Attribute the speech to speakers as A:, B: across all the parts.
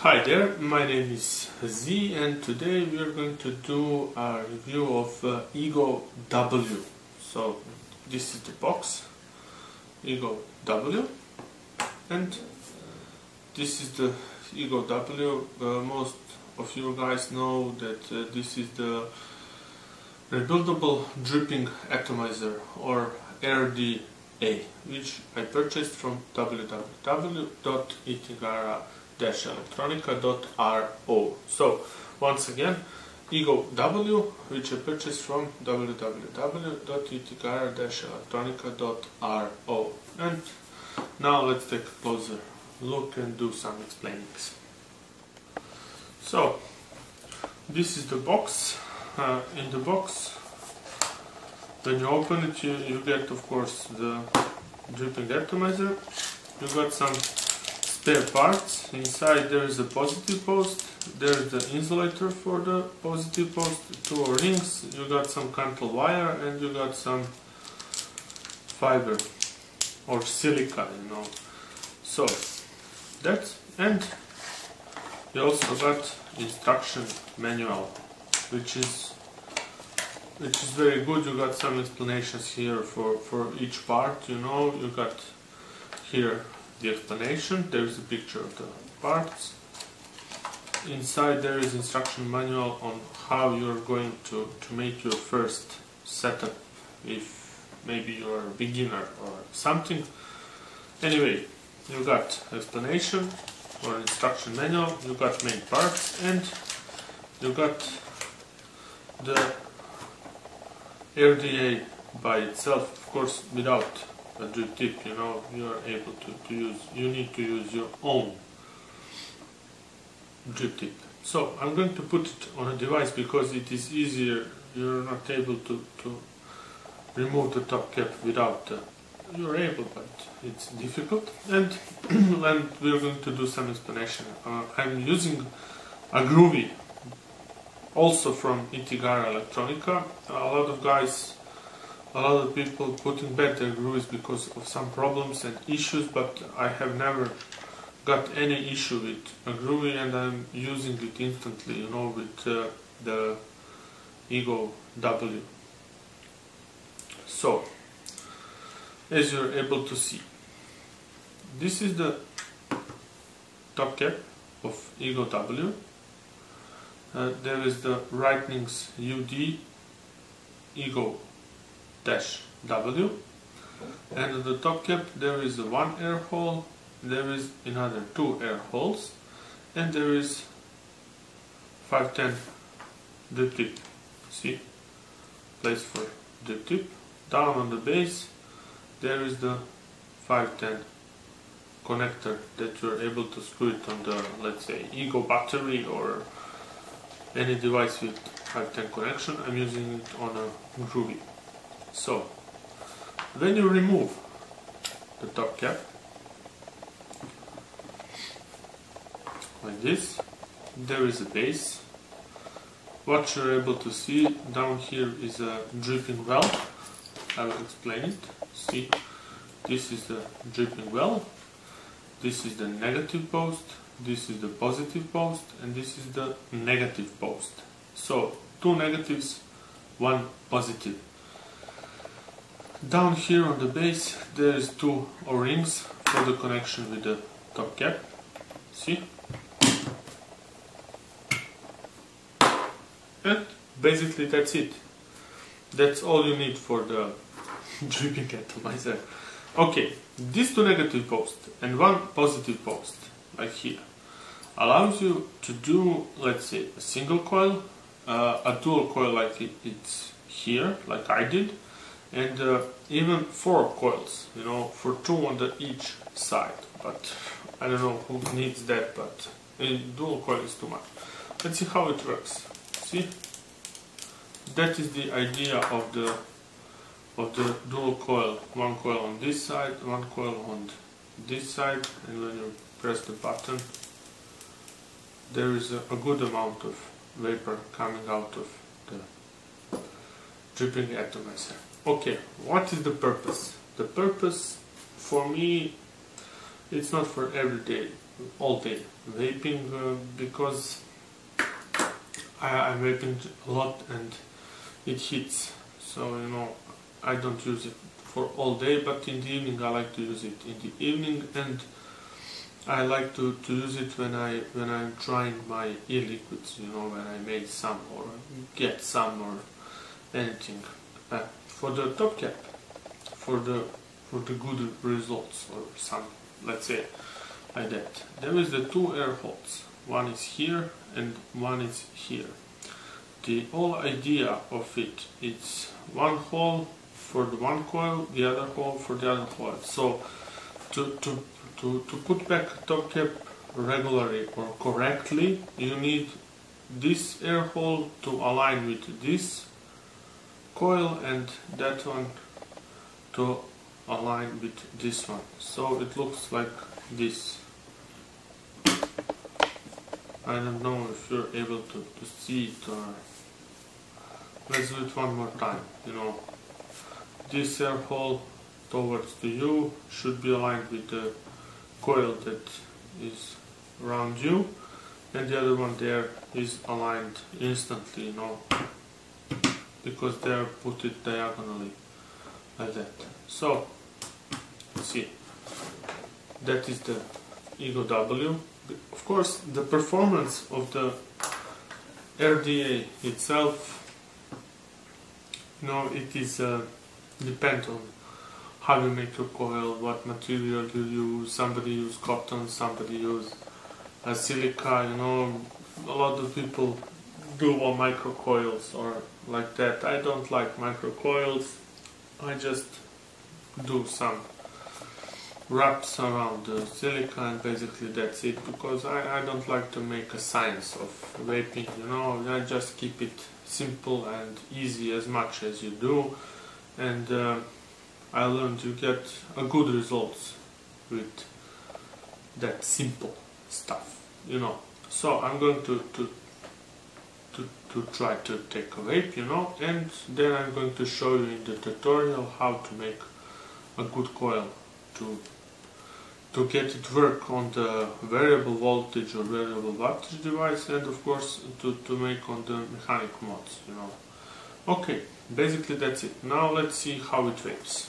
A: Hi there, my name is Z and today we are going to do a review of Ego W. So this is the box, Ego W, and this is the Ego W. Most of you guys know that this is the rebuildable dripping atomizer or RDA, which I purchased from www.itigara-electronica.ro. So once again, Ego W, which I purchased from www.itigara-electronica.ro. And now let's take a closer look and do some explainings. So this is the box. In the box, when you open it, you get, of course, the dripping atomizer. You got some spare parts. Inside there is a positive post, there is the insulator for the positive post, two rings, you got some Cantle wire, and you got some fiber or silica, So that's, and you also got instruction manual, which is very good. You got some explanations here for each part. You got here the explanation, there is a picture of the parts. Inside there is instruction manual on how you're going to make your first setup, if maybe you're a beginner or something. Anyway, you got explanation or instruction manual, you got main parts, and you got the RDA by itself, of course, without a drip tip. You are able to use, you need to use your own drip tip. So I'm going to put it on a device because it is easier. You're not able to remove the top cap without you're able, but it's difficult, and we're going to do some explanation. I'm using a Groovy, also from Itigara Electronica. A lot of people putting back their grooves because of some problems and issues, but I have never got any issue with a Groovy, and I'm using it instantly, with the Ego W. So, as you're able to see, this is the top cap of Ego W. There is the Writings UD Ego-W, and at the top cap there is one air hole, there is another two air holes, and there is 510 drip tip. See, place for drip tip. Down on the base there is the 510 connector that you're able to screw it on the, let's say, Ego battery or any device with 510 connection. I'm using it on a Groovy. So when you remove the top cap like this, there is a base. What you're able to see down here is a dripping well. I will explain it. See, this is the dripping well, this is the negative post, this is the positive post, and this is the negative post. So two negatives, one positive. Down here on the base there is two O-rings for the connection with the top cap. See? And basically that's it. That's all you need for the dripping atomizer. Okay, these two negative posts and one positive post, like here, allows you to do, let's say, a single coil, a dual coil like it's here, like I did, and even 4 coils, for 2 on each side. But I don't know who needs that, but a dual coil is too much. Let's see how it works. See, that is the idea of the dual coil. One coil on this side, one coil on this side, and when you press the button, there is a good amount of vapor coming out of the dripping atomizer. Okay, what is the purpose? The purpose for me, it's not for everyday all day vaping because I'm vaping a lot and it hits, so you know I don't use it for all day, but in the evening I like to use it in the evening, and I like to use it when I'm trying my e-liquids, you know, when I made some or get some or anything. For the top cap, for the good results or some, let's say like that, there is the two air holes. One is here and one is here. The whole idea of it is one hole for the one coil, the other hole for the other coil. So to put back top cap regularly or correctly, you need this air hole to align with this coil and that one to align with this one. So it looks like this. I don't know if you're able to see it, or let's do it one more time. You know, this air hole towards the U should be aligned with the coil that is around you, and the other one there is aligned instantly, you know, because they are put it diagonally like that. So see, that is the Ego W. Of course, the performance of the RDA itself, you know, it is depend on how you make your coil, what material you use. Somebody use cotton, somebody use silica, you know. A lot of people do all micro coils or like that. I don't like micro coils. I just do some wraps around the silica and basically that's it, because I don't like to make a science of vaping, you know. I just keep it simple and easy as much as you do, and I learned you get a good results with that simple stuff, you know. So I'm going to try to take a vape, you know, and then I'm going to show you in the tutorial how to make a good coil to get it work on the variable voltage or variable wattage device, and of course to make on the mechanic mods, you know. Okay, basically that's it. Now let's see how it vapes.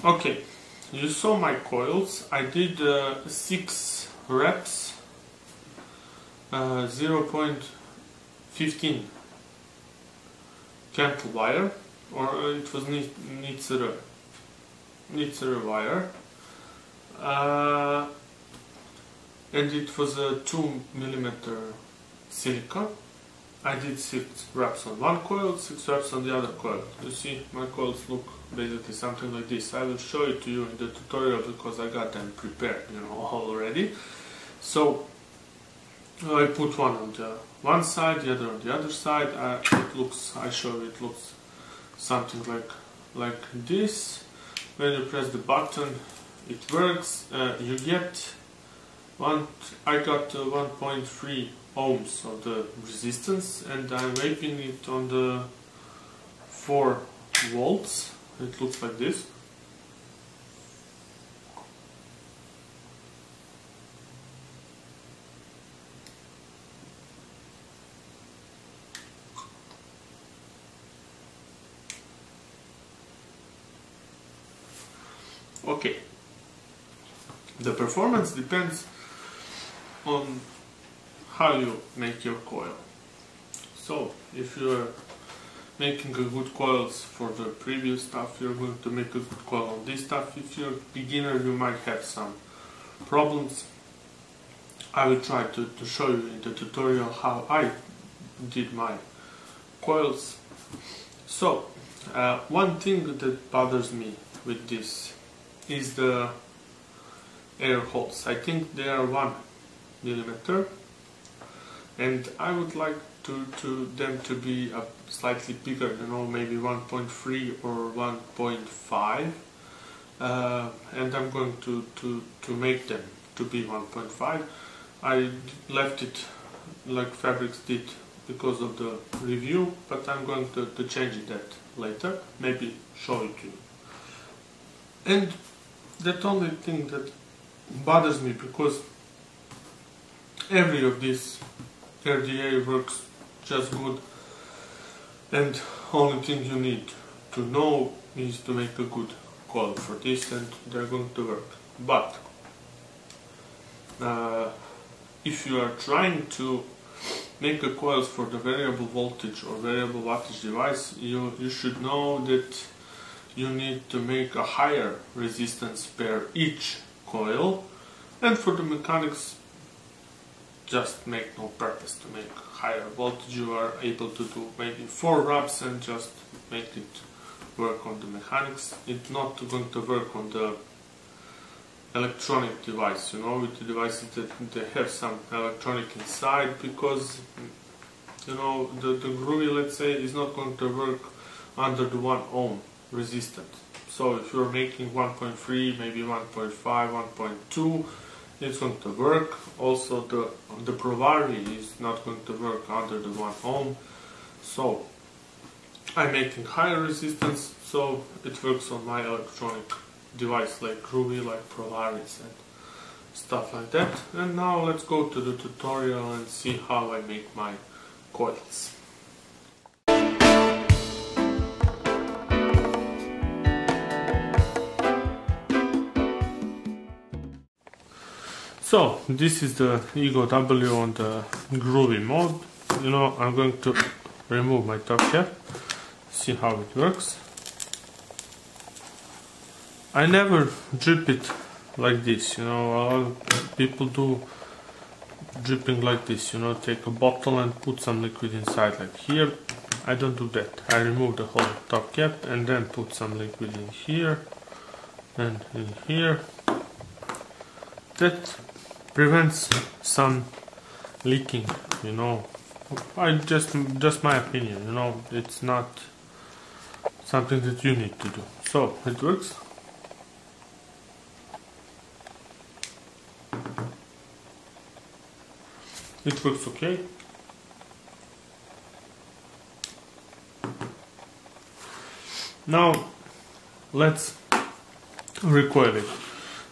A: Okay, you saw my coils. I did 6 reps, 0.15 Kentel wire, or it was Nitzera wire, and it was a 2mm silica. I did 6 wraps on one coil, 6 wraps on the other coil. You see, my coils look basically something like this. I will show it to you in the tutorial because I got them prepared, you know, already. So I put one on the one side, the other on the other side. I show it looks something like this. When you press the button, it works. You get I got 1.3 ohms of the resistance, and I'm vaping it on the 4 volts. It looks like this. Okay, the performance depends on how you make your coil. So if you're making a good coils for the previous stuff, you're going to make a good coil on this stuff. If you're a beginner, you might have some problems. I will try to show you in the tutorial how I did my coils. So one thing that bothers me with this is the air holes. I think they are 1mm, and I would like them to be slightly bigger, you know, maybe 1.3 or 1.5, and I'm going to make them to be 1.5. I left it like Fabrics did because of the review, but I'm going to change that later, maybe show it to you. And the only thing that bothers me because every of these RDA works just good, and only thing you need to know is to make a good coil for this and they're going to work. But if you are trying to make a coil for the variable voltage or variable wattage device, you should know that you need to make a higher resistance per each coil, and for the mechanics just make no purpose to make higher voltage. You are able to do maybe 4 rubs and just make it work on the mechanics. It's not going to work on the electronic device, you know, with the devices that they have some electronic inside, because you know the Groovy, let's say, is not going to work under the 1 ohm resistance. So if you're making 1.3, maybe 1.5, 1.2, it's going to work. Also the Provari is not going to work under the 1 ohm. So I'm making higher resistance, so it works on my electronic device like Groovy, like Provaris and stuff like that. And now let's go to the tutorial and see how I make my coils. So this is the Ego W on the Groovy mode. You know, I'm going to remove my top cap, see how it works. I never drip it like this, you know. A lot of people do dripping like this, you know, take a bottle and put some liquid inside like here. I don't do that. I remove the whole top cap and then put some liquid in here and in here. That prevents some leaking, you know. I just my opinion, you know. It's not something that you need to do. So it works. It works okay. Now let's recoil it,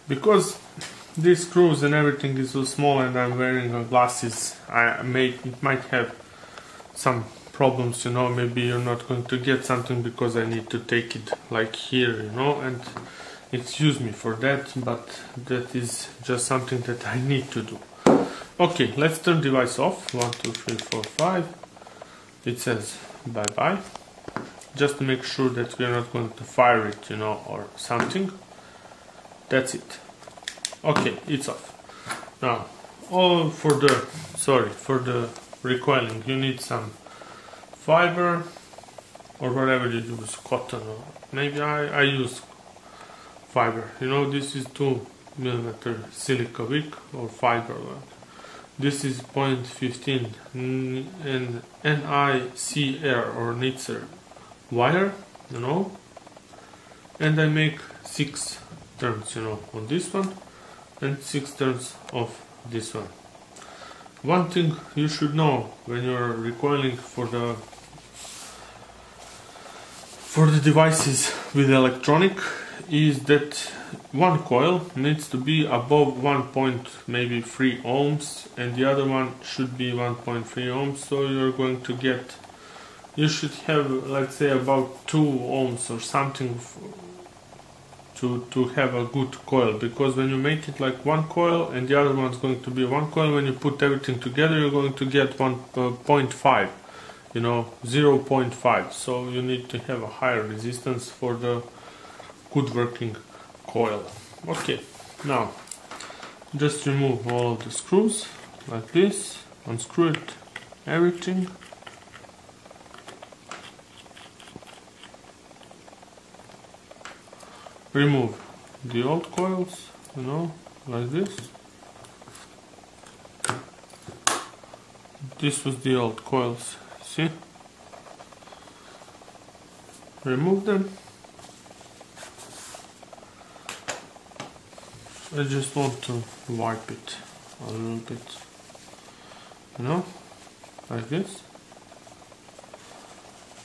A: because these screws and everything is so small and I'm wearing glasses. It might have some problems, you know. Maybe you're not going to get something because I need to take it like here, you know, and excuse me for that, but that is just something that I need to do. Okay, let's turn the device off. 1, 2, 3, 4, 5. It says bye bye, just to make sure that we're not going to fire it, you know, or something. That's it. Okay, it's off. Now, for the recoiling, you need some fiber or whatever you use, cotton, or maybe I use fiber. You know, this is 2mm silica wick or fiber. This is 0.15 and NICR or Nitzer wire, you know, and I make 6 turns, you know, on this one and 6 turns of this one. One thing you should know when you're recoiling for the devices with electronic is that one coil needs to be above 1.3 ohms and the other one should be 1.3 ohms. So you're going to get, you should have, let's say, about 2 ohms or something to have a good coil, because when you make it like one coil and the other one's going to be one coil, when you put everything together you're going to get 1.5, you know, 0.5. so you need to have a higher resistance for the good working coil. Okay, now just remove all of the screws like this, unscrew it, everything. Remove the old coils, you know, like this. This was the old coils, see? Remove them. I just want to wipe it a little bit, you know, like this,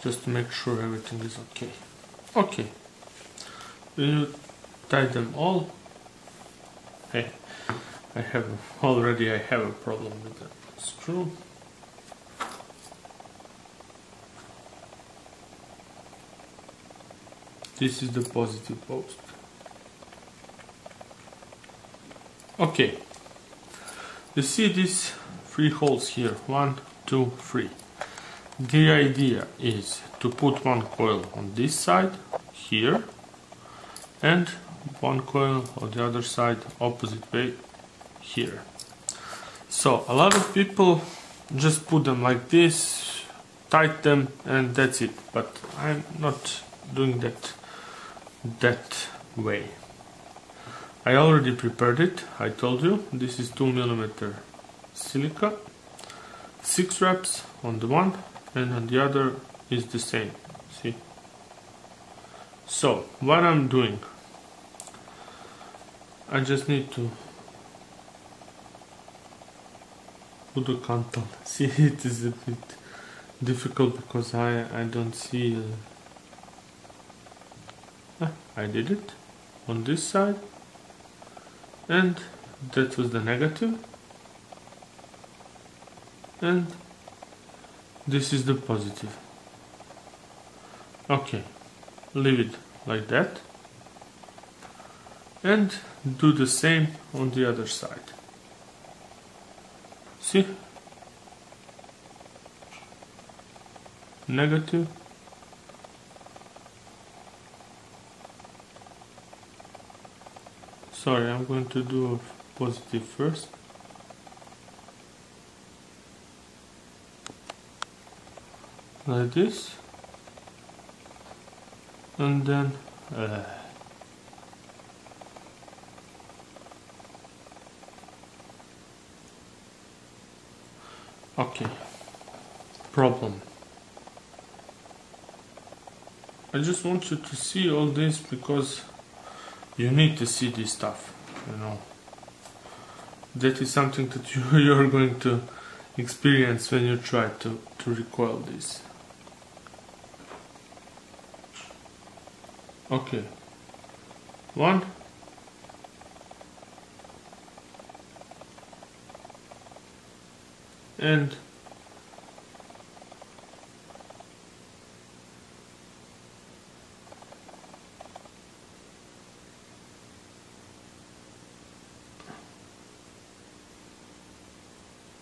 A: just to make sure everything is okay. Okay, when you tie them all, I have a problem with the screw. This is the positive post. Okay, you see these 3 holes here, 1, 2, 3. The idea is to put one coil on this side here and one coil on the other side opposite way here. So a lot of people just put them like this, tight them, and that's it, but I'm not doing that way. I already prepared it. I told you this is 2mm silica, 6 wraps on the one and on the other is the same. See? So what I'm doing, I just need to put the contour. See, it is a bit difficult because I don't see. I did it on this side, and that was the negative, and this is the positive. Okay, leave it like that and do the same on the other side. See? Negative, sorry, I'm going to do a positive first. Like this, and then okay, problem. I just want you to see all this because you need to see this stuff, you know. That is something that you're going to experience when you try to recoil this. Okay, 1, and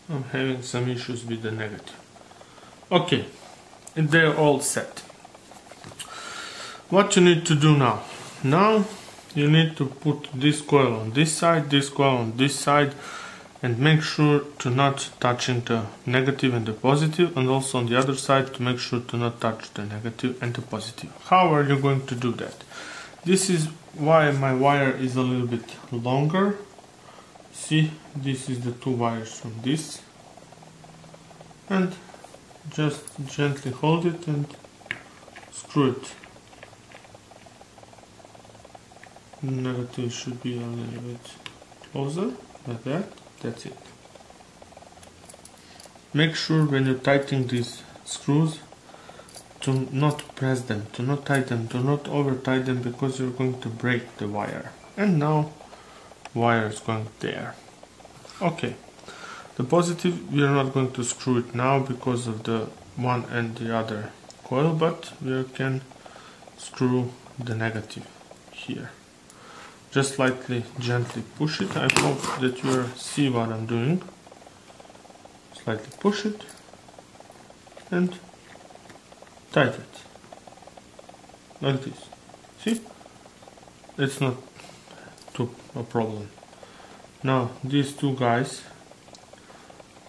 A: I'm having some issues with the negative. Okay, and they're all set. What you need to do now? Now you need to put this coil on this side, this coil on this side, and make sure to not touching the negative and the positive, and also on the other side to make sure to not touch the negative and the positive. How are you going to do that? This is why my wire is a little bit longer. See, this is the 2 wires from this, and just gently hold it and screw it. Negative should be a little bit closer, like that. That's it. Make sure when you tighten these screws to not press them, to not tighten, to not over tighten them, because you're going to break the wire. And now wire is going there. Okay, the positive we are not going to screw it now because of the one and the other coil, but we can screw the negative here. Just slightly gently push it. I hope that you see what I'm doing. Slightly push it and tighten it like this. See, it's not a problem. Now these 2 guys,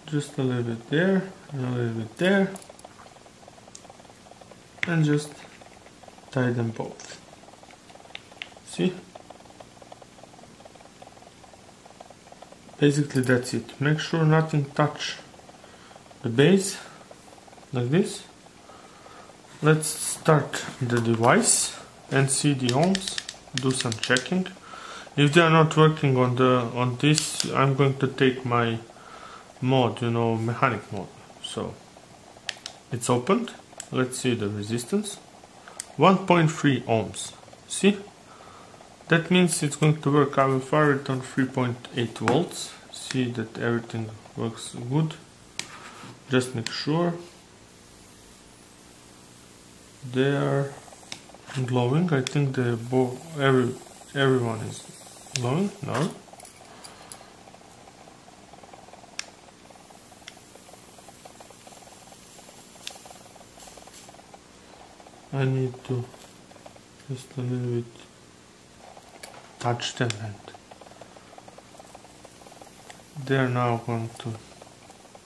A: just a little bit there and a little bit there, and just tie them both. See? Basically that's it. Make sure nothing touch the base, like this. Let's start the device and see the ohms, do some checking. If they are not working on this, I'm going to take my mode, you know, mechanic mode. So it's opened. Let's see the resistance. 1.3 ohms. See? That means it's going to work. I will fire it on 3.8 volts. See that everything works good. Just make sure they are glowing. I think everyone is glowing. No. I need to just a little bit touch them, and they're now going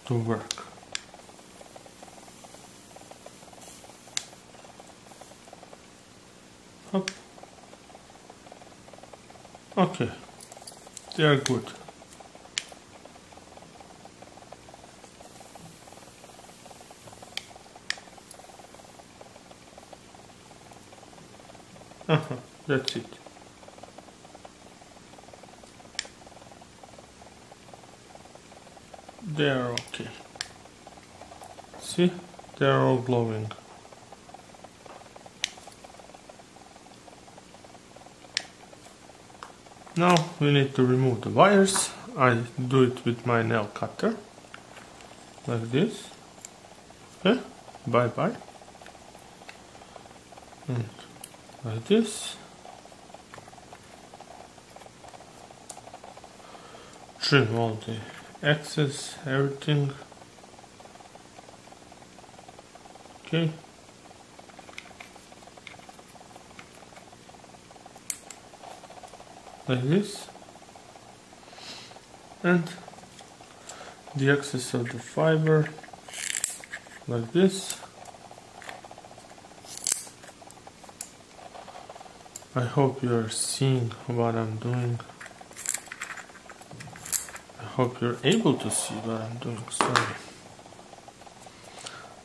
A: to work. Hop. Okay, they are good. That's it. They are okay. See, they are all glowing. Now we need to remove the wires. I do it with my nail cutter, like this. Okay, bye bye. And like this. Trim all the excess, everything. Okay. Like this. And the excess of the fiber, like this. I hope you are seeing what I'm doing. I hope you're able to see what I'm doing. Sorry.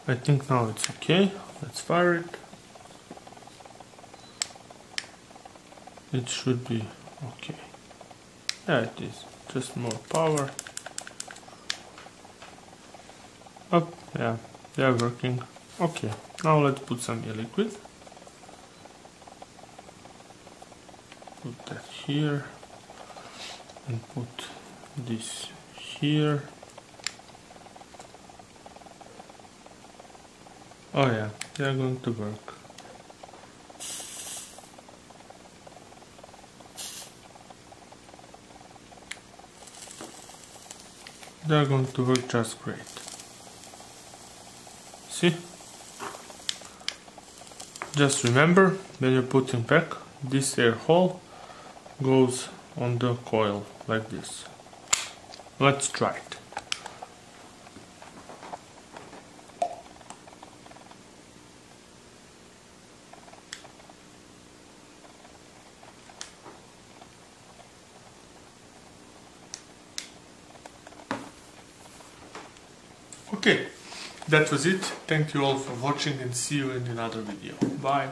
A: I think now it's okay. Let's fire it. It should be okay. Yeah, it is. Just more power. Up. Yeah, they are working. Okay. Now let's put some e-liquid. Put that here. And put this here. Oh yeah, they are going to work. They are going to work just great. See? Just remember, when you're putting back, this air hole goes on the coil like this. Let's try it. Okay, that was it. Thank you all for watching and see you in another video. Bye.